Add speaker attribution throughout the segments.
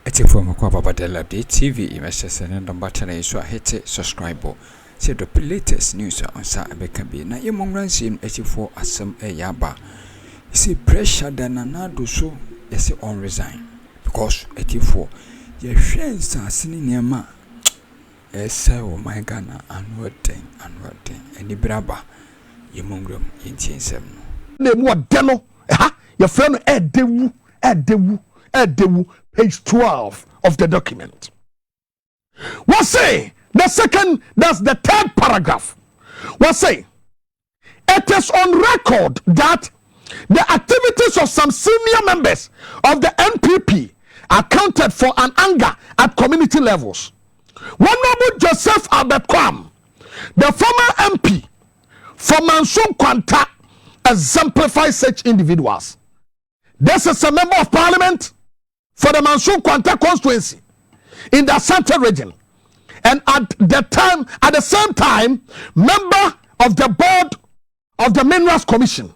Speaker 1: It's from Likee TV. Imagine and button is hit subscribe. See the latest news on Saturday. Na your mom runs in 84 as some a yaba. You see pressure than another so yes on resign because 84 your friends are sitting near ma. Yes, oh my Ghana and wording and the braba your mom room in Chinsem.
Speaker 2: The more demo, your friend Edewu, page 12 of the document. What say? The second, that's the third paragraph. What say? It is on record that the activities of some senior members of the NPP accounted for an anger at community levels. Honorable Joseph Abekwam, the former MP for Manson Kwanta, exemplifies such individuals. This is a member of parliament for the Manson Kwanta constituency in the Asante region, and at the same time, member of the board of the Minerals Commission.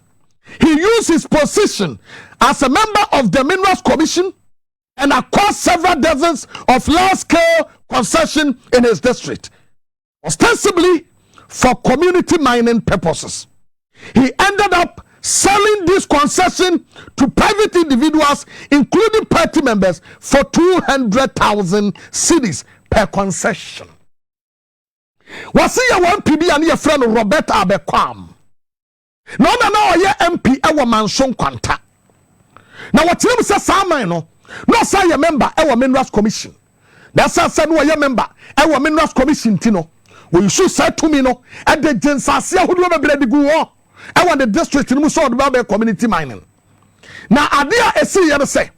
Speaker 2: He used his position as a member of the Minerals Commission and acquired several dozens of large-scale concessions in his district, ostensibly for community mining purposes. He ended up selling this concession to private individuals, including party members, for 200,000 cedis per concession. Was he one PB and your friend Robert Abekwam? No, MP ewa Manson Kwanta. Now what him say Saman no say a member ewa Minerals Commission. That's a said no a member ewa Minerals Commission tino. We should say to me no at the Jensasia who do be go I want the district in Muso the community mining. Now adia esi yer say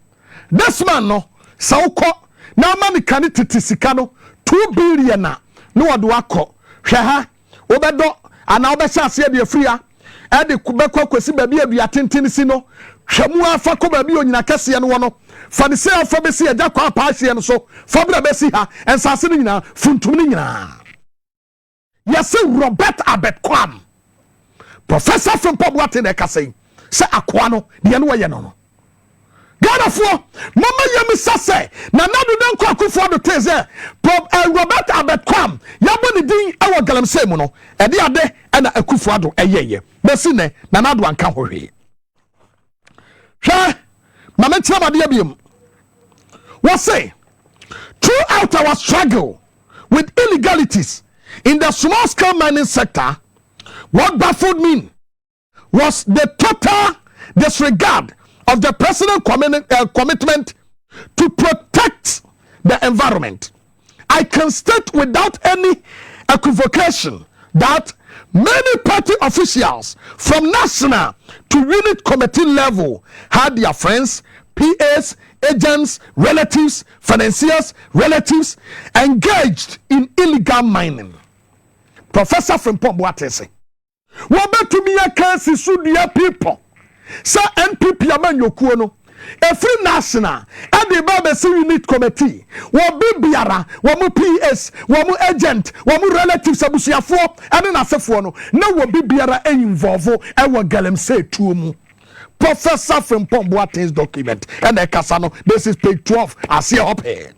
Speaker 2: this man no sauko na mani kaniti sikano 2 billion na no do akọ hwe ha obedo ana obehya ase de afria e de kubekọ kwesi ba bia dua tenten si no hwemu afa ko ba bia onyina kese no wono fa ne se afa besi agya kwa pa ahye no so fa bra besi ha ensase no nyina funtum no nyina yesi Robert Abekwam Professor from Pobwate ne kasei se akoa no de no ye no Godafo mama yemi sase na nadu den kwa Akufo Addo teze Robert Abekwam yabo ne din ewo Galamsey mu no e de ade na Akufo Addo eyeye besi ne na nadu anka hohwe hwe mama tiamade abiem what say throughout our struggle with illegalities in the small scale mining sector, what baffled me was the total disregard of the president's commitment to protect the environment. I can state without any equivocation that many party officials from national to unit committee level had their friends, PAs, agents, relatives, financiers, relatives engaged in illegal mining. Professor from Pobwate say, "What to me a Kesi Sudia people? Sa NPP amanyokuo no. Every national and the Babesi unit committee, wo bibiara, wo mu PS, wo mu agent, wo mu relatives abusiafo, and na asefo no. Na wo bibiara involve e wo Galamsey tuo mu." Professor from Pobwate's document and the Kasano. This is page 12. I see up here.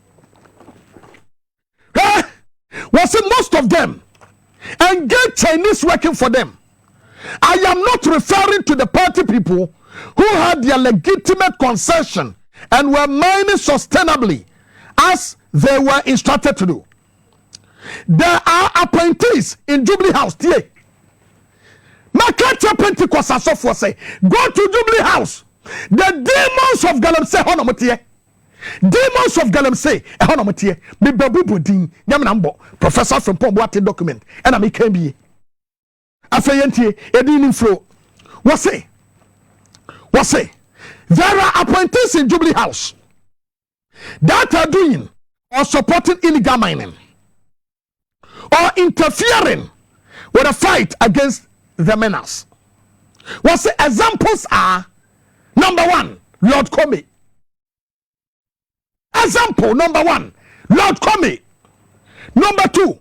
Speaker 2: Was it most of them engage Chinese working for them? I am not referring to the party people who had their legitimate concession and were mining sustainably as they were instructed to do. There are appointees in Jubilee House today. Makacha Pentecost Asofo say, go to Jubilee House. The demons of Galamsey honomotie. Demons of Galamsey honomotie. Be babu budin nyamnambo. Professor from Pobwate document. And I can be. Afeyentie edin flow. What say? There are appointees in Jubilee House that are doing or supporting illegal mining or interfering with a fight against the menace. What the examples are? Number 1, Lord Comey. Example number 1, Lord Comey. Number 2,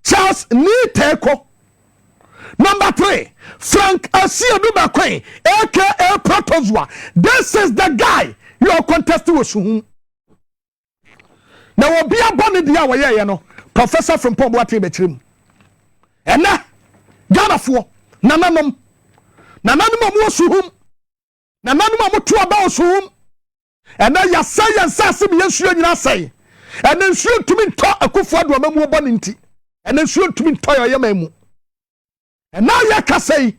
Speaker 2: Charles Niteko. Number 3, Frank Asiadubakwe, aka Protozwa. This is the guy you are contesting with. na wo bia bone dia wo ye no professor from Pomboate bechirim ena Ganafo nananom amu suhum nananom amu to aba suhum ena ya say ensase bi yensuo nyina say ena nsuo tumi nto Akufo Addo amamu bone nti ena nsuo tumi nto yo yemamu ena ya kasei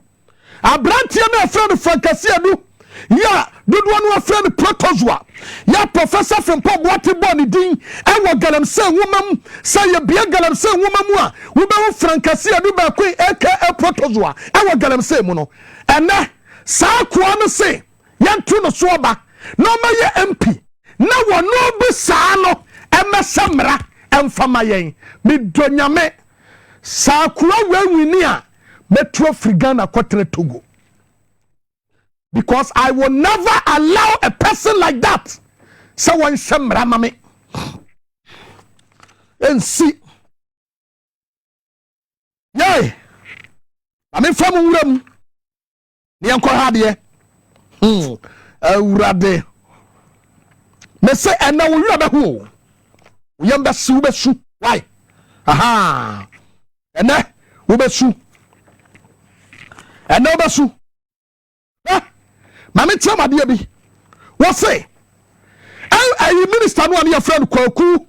Speaker 2: abrantie na friend Kesi adu ya dodo no friend protozoa ya professor from Pomboate bone din ewo Galamsey womam say bia Galamsey womamu a wo be Kesi adu ba kwen aka protozoa ewo Galamsey mu no ene saa kwa no se yantu no so oba no maye MP na wono bi saa no emesamra emfama yen medonyame saa kwa wawini a metro frigana kotre Togo. Because I will never allow a person like that. Someone shamra mame. And see. Yay. I mean from Uram. Nianko hadie. Urade. Me say and now you are who. Yamba su. Why? Aha. And now ubesu. And now besu. Mame chama dia bi wo say ai minister no your friend Kwaku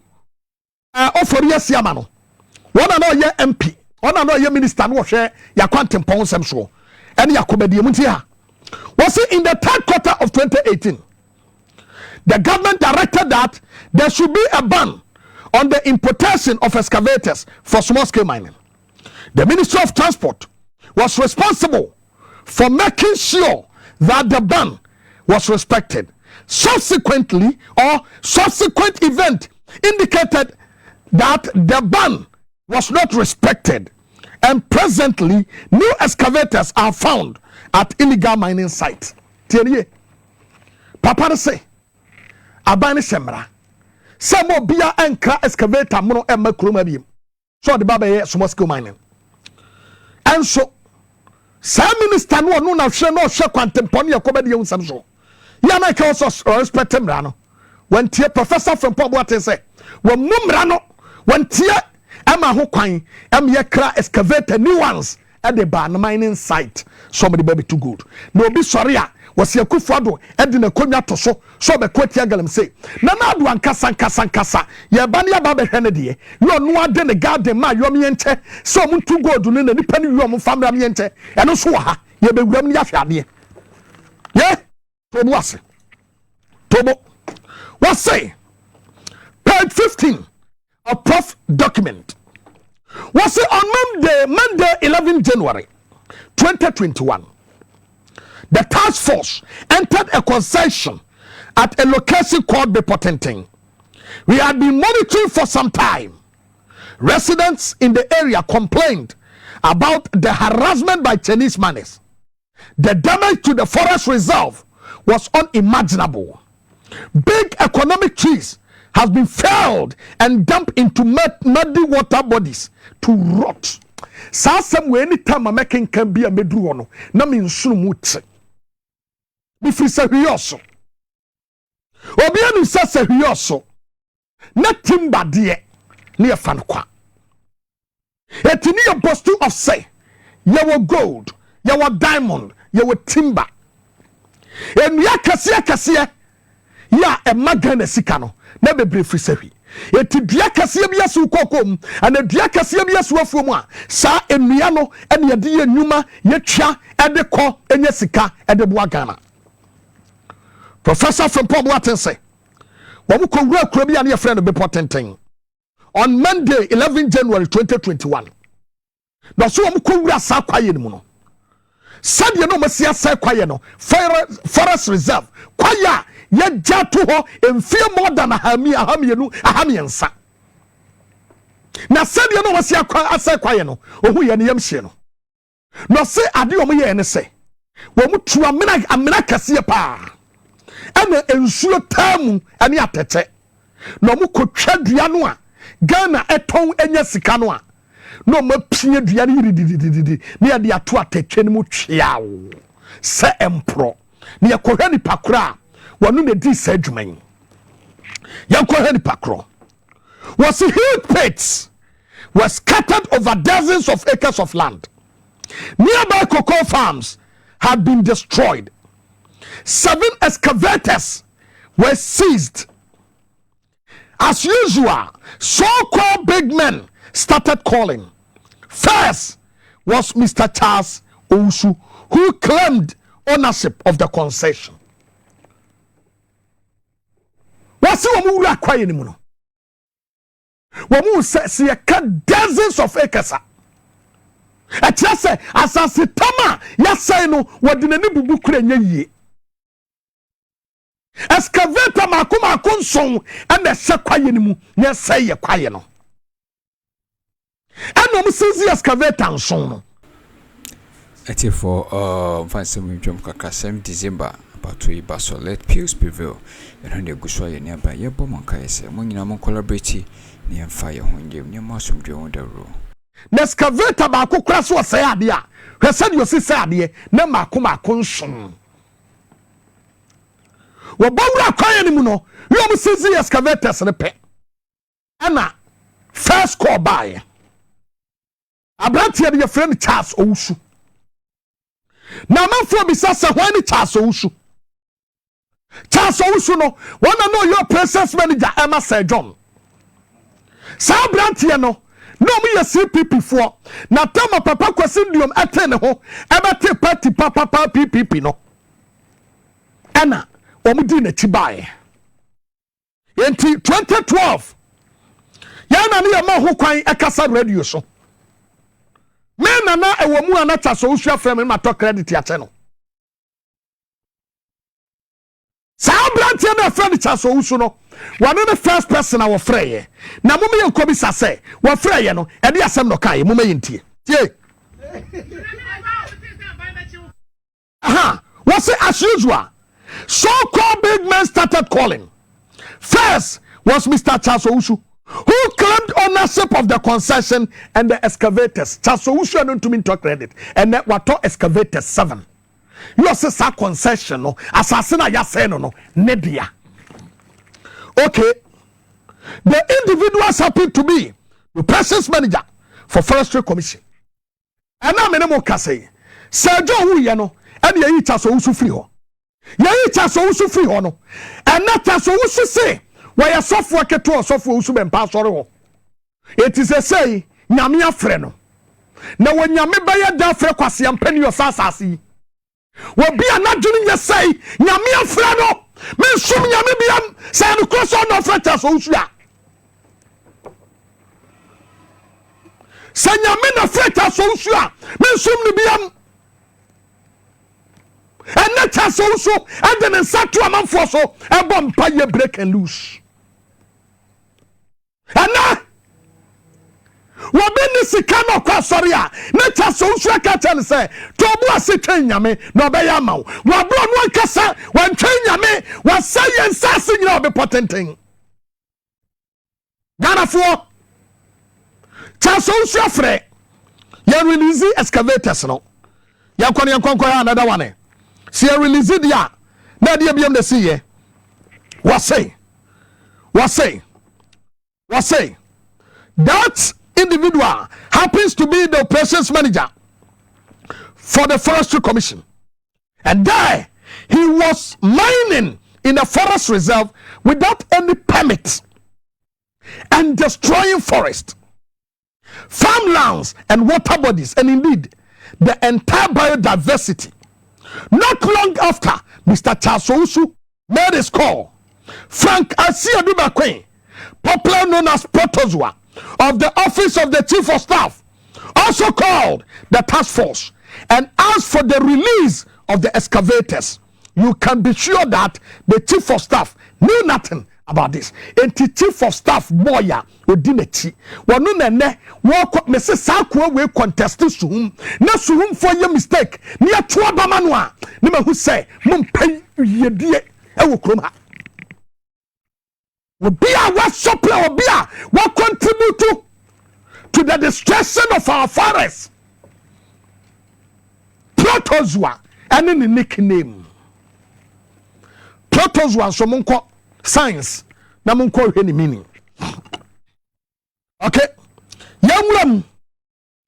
Speaker 2: ofori asiama no wona no ye MP wona no ye minister no hwe yakwantempon sem so ene yakobadie munti ha wo say in the third quarter of 2018 the government directed that there should be a ban on the importation of excavators for small scale mining. The Ministry of Transport was responsible for making sure that the ban was respected. Subsequent event indicated that the ban was not respected, and presently new excavators are found at illegal mining sites. Tienye, Papa say, Abani Semra, Samo Bia Enkra excavator mono Emma Krumabim. So the Baba small scale mining. And so some minister no na hwe no hwe kwantempon yakobadi yun samso ya na ka also respect mra no when tie professor from Pomboate say when mumra no when tie ama ho kwan am ye kra excavator new ones at the bar mining site somebody baby too good no be sorry a was Akufo Addo e de na konwa to so be kwatia Galamsey na adu ankasa ye ba ne ba be hwe ne de yo no ade ne garden ma yo me enche so muntu gold no na nipa ne yo mo famra me enche eno so ha ye be wuram ne afade ye to wase tobo what say page 15 of prof document was it on Monday 11 January 2021. The task force entered a concession at a location called Pendream. We had been monitoring for some time. Residents in the area complained about the harassment by Chinese miners. The damage to the forest reserve was unimaginable. Big economic trees has been felled and dumped into muddy water bodies to rot. Sasam anytime I'm making can be a medruono. Na min sumut. Before serioso. Obianu sa serioso. Na timba die near fankwa. Etini a bostu of say, yawo gold, yawo diamond, yawo timber. En ya kasia ya e magana sikano na bebre frisewi. Eti dua kasia bia su kokom ana dua kasia bia su afuom a sa enua no ene ye de enuma ye twa ede ko enye sika ede boa Ghana. Professor from Pomboate say, "Wamu kongura kura bia na ye friend be potenten." On Monday 11 January 2021. Na so wamu kongura sa kwaye ni mu no. Sadia no masia sa kwaye no forest reserve kwaya ye jato ho emfie more than ahamiensa. Na sadia no masia asa kwaye no ohu ye ne yamhye no. No se ade omo ye ne se wamu tu amena kase pa. Ana ensuo tamu ani atete. No mu kotwa dua no a Ghana eton enya sika no a no ma pie dua ni didididi ne ya de ato atetwe ne mu twiawo se empro ne yakohwa ni pakura wonu ne di sa adwuman yakohwa ni pakro was huge pits were scattered over dozens of acres of land. Nearby cocoa farms had been destroyed. 7 excavators were seized. As usual, so-called big men started calling. First was Mr. Charles Owusu, who claimed ownership of the concession. What's the quiet anymore? Wamu see dozens of acres. At just say, as I say, Tama, yes, I know what the Nibu Krenye. Excavator Makuma Consong and the Sakayanimu, yes, say a quiet. And no Mrs. Excavator and Son.
Speaker 1: Ati for Vincent Jom Kakasem December. Batui Basolet Pews Prevail, and the Gusway nearby Yabomanka, Munamon collaborate near fire when you near Mossum Joe the row.
Speaker 2: Nescavator Baku Crass was said, dear. Her son, your sister, dear, no Makuma Conson. Well, Bobra Kayamuno, you must see the excavators and a pet. Anna, first call by. I brought here your friend Charles Owusu. Now, my friend, besides when Charles Owusu. Charles Owusu no wanna know your presence manager Emma Sir John. Sa brantie no me CPP for na tama papa kwasindium atene ho ebete party papa PPP no. Ana omudi na tibae. Yenti 2012 yana ne ma ho kwan ekasa radio so. Me na ewo mu ana Charles Owusu afrem me ma to credit ya che no. Brantie na friend Charles Owusu no one the first person I was frey na mo me yankobi sase wa frey no e de asem no kai mo me yintie tie aha was it as usual so-called big men started calling. First was Mr. Charles Owusu, who claimed ownership of the concession and the excavators. Charles Owusu and to me talk credit and that what excavators 7. You say sa concession no assassin ya say no nedia. Okay, the individuals happened to be the presence manager for Forestry Commission. And now me mo ka say Sergio wu ye no and ye Charles Owusu free ho. Ye Charles Owusu free ho no. And na Charles Owusu say why software keto software Owusu ben pa sori ho. It is a say nyame afre no. Na wo nyame ba ya da afre kwase ampani yo sasasi. Wo bia na dwene ye say nyame afra no me sum nyame bia say no cross on of Charles Owusu a say nyame na Charles Owusu a me sum ni bia and na Charles Owusu and then satu amanfo so e bom pa ye break and loose and na wobeni sika no kwa sori a na Charles Owusu aka tell say to bu ase twen nyame na obeya ma wo bro no nkasa wan twen nyame wa science ase nyina obe potenten Ghana for Charles Owusu afre ya release excavators no ya kwani another one see ya release dia na dia biam de see ye what say that individual happens to be the operations manager for the Forestry Commission, and there he was mining in a forest reserve without any permit and destroying forest, farmlands and water bodies, and indeed the entire biodiversity. Not long after Mr. Charles Owusu made his call, Frank Asiadubakwe, popular known as Protozua, of the office of the chief of staff, also called the task force and asked for the release of the excavators. You can be sure that the chief of staff knew nothing about this. And the chief of staff boya odinechi wonu nene wo me se sakwa we contest suhum na suhum for your mistake ne ato abama no a ne ma hu say mum pai yedie e wo krom ha Obia what supply Obia what contribute to the destruction of our forests. Protozua and in the nickname. Protozua so munko science na munko any meaning. Okay. Yamram.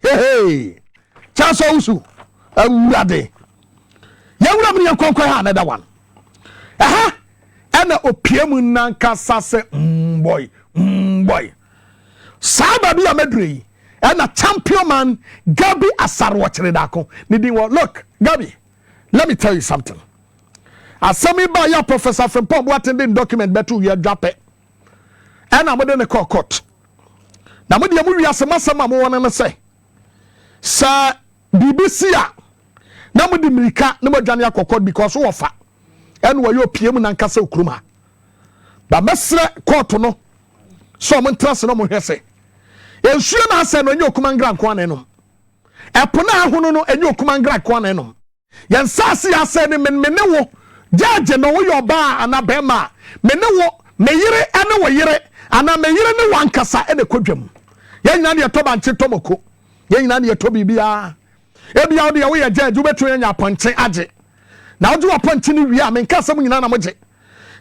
Speaker 2: Hey. Chaso usu. Awurade. Yamram ni yankon ha another one. Aha. Ana opiemu nankasa se boy. Saba bi amedre. Ana champion man Gabi Asarwa Chiredako. Look, Gabi, let me tell you something. Asami ba ya Professor Frimpong attending document betu ya drop it. And I'm within the court. Now, what do you say? Masama mo wana say. Sir, BBC ya. Now, what do you Mika? No more Jania court because we offer. And we you PM nankasa Akroma. But mesre court no. So I'm interested no more say. Ensure na say no nyo kumangra kwa nenom. Epona ahono no enyo kumangra kwa nenom. Yen sase ya say ne wo. Judge no wo yo ba anabema. Mene wo meyire ane wo yire. Ana meyire ne wankasa ene kodwam. Yen nyina ne toba nche tomoko. Yen nyina ne to bibia. Ebia wo de wo ye judge wo betu nya ponche age. Na wo de wo ponche ne wi a menka sam nyina na moje.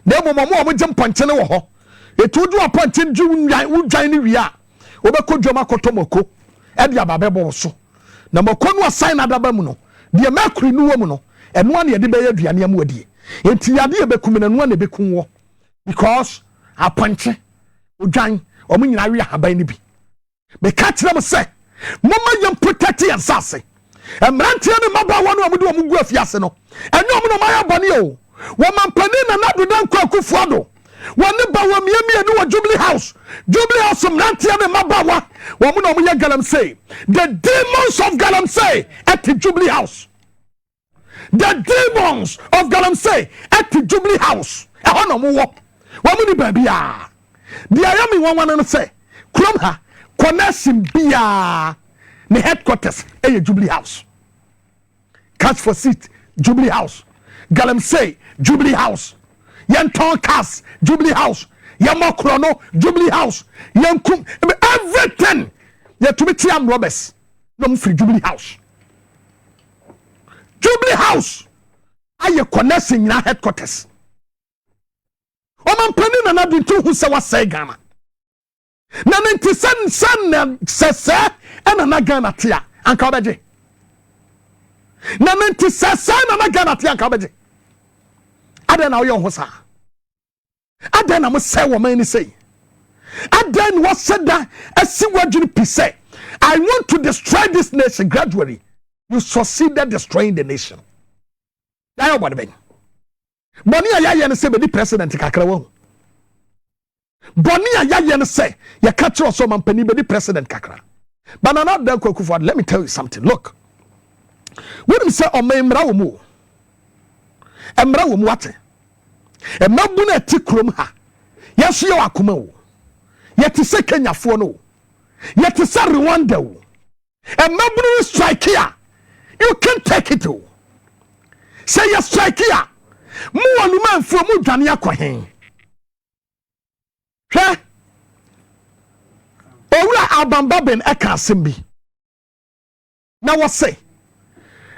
Speaker 2: Na emo mo je ponche ne wo ho. Etu du wo ponche ju wo dwan ne wi a. Wo be kodwam akotomoko. Ebia ba bebo so. Na moko no assign adaba mu no. De makuri nu wo mu no. Eno ane de be ya aduane am wadie. Enti yade e bekum na no ane bekum wo. Because aponche udwan omu nyina wi ahaban ni bi. Me ka kire mo se mama yam protect yansase. Emrantie ne mabawa no amudu omugu afiase no. Enyo omu no maya bone o. Wo mampani na nadu dan kwa Akufo Addo. Woni ba wo miemie ni wo Jubilee House. Jubilee House mrantie ne mabawa. Wo mu no omu ye Galamsey. The demons of Galamsey at the Jubilee House. The demons of Galamsey at the Jubilee House. Eho no mo wo. Wo mu ni ba bia. Dia yami wan no say. Krom ha connection bia ne headquarters e Jubilee House. Catch for seat Jubilee House. Galamsey Jubilee House. Yenton Cas Jubilee House. Yamokrono Jubilee House. Yankum everything. Yetumiti am Roberts. No free Jubilee House. Jubilee House. Aye connection na headquarters. Oman pani na na bintu hu se wasai Ghana. Na nti san sese ena na Ghana tia anka obeje. Na nti sese na Ghana tia anka obeje. Aden na oyo ho sa. Aden na mo se wo man ni sei. Aden what said that asi wadwini pise. I want to destroy this nation gradually. You succeeded destroying the nation. That what ben. Boni aya ne se be di president kakra wo. Boni aya ne se ya catch us so man pani be di president kakra. But not that Akufo Addo, let me tell you something. Look. When we say omemra wo mu. Emra wo mu ate. Emabu na ti krom ha. Yeso ye wakoma wo. Ye ti se Kenyafo no. Ye ti se Rwanda wo. Emabu no strike here. You can't take it all. Say you strike here. Mu wanu manfo mu dwane akɔhen. Hwɛ. Owura abamba ben eka asem bi. Na wo say.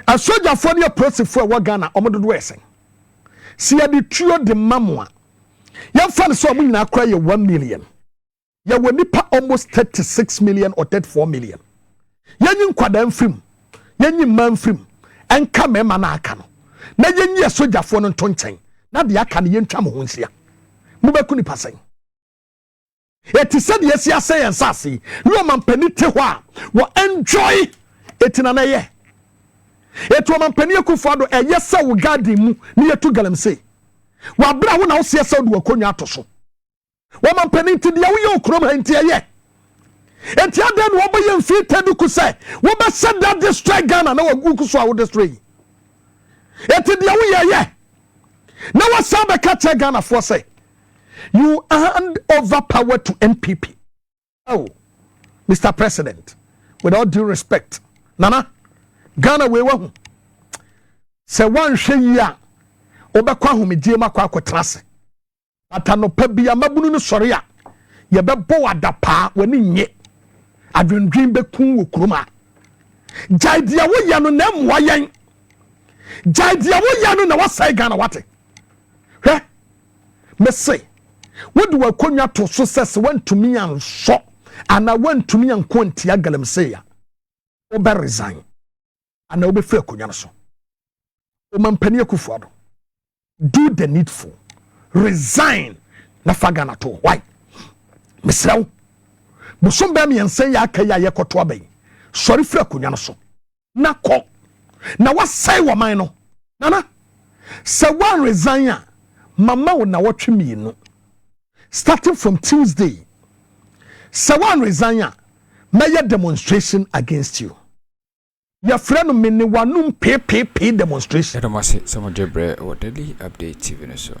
Speaker 2: A soldier for the Préssuré wa Ghana omododo esen. Si ya di tuo de mamwa. Ya fan so omu nyina akra ye 1 million. Ya woni pa almost 36 million or 34 million. Ya nyi nkwada mfrim. Yenyi manfrim enka mema na aka no na yenyi asojafo no ntonchen na de aka ne yentwa mo honsia mubeku ni pasen eti said yes ya say ensase no man pani te ho a wo enjoy etina na ye eto man pani Akufo Addo eyesa wo garden mu ne yetu Galamsey wa bra wo na wo se esa do akonwa atoso wo man pani ti de wo ye okrom ha nti ye enti adan wo bo ye mfi teduku say wo be said that destroy Ghana na wagu so wo destroy enti de wo ye na wo sabe ka che Ghana for say you hand over power to NPP. Oh, Mr. President, with all due respect, Nana, Ghana we wa se wan hwe yi a obekwa homedie makwa akotrase atano pa bia mabunu no sori a ye bebo wadapa wani nye adwendwen bekun wo kroma jaidia wo ya no na mwa yen jaidia wo ya no na wasai Ghana wate me say wodu akonwa to so ses wantumi anso ana wantumi anko ntia Galamsey a obe resign ana obe fa akonya no so o mampani Akufo Addo do the needful resign na faga na to why mesraw busomba mi ensen ya aka ya yekoto abai sori fra akonya no so na ko na wasai wa man no nana se one resign a mama wo na wotwe mienu starting from Tuesday se one resign a may demonstration against you your friend me ne wanum pay demonstration
Speaker 1: Edomase some Debre or Daily Update TV so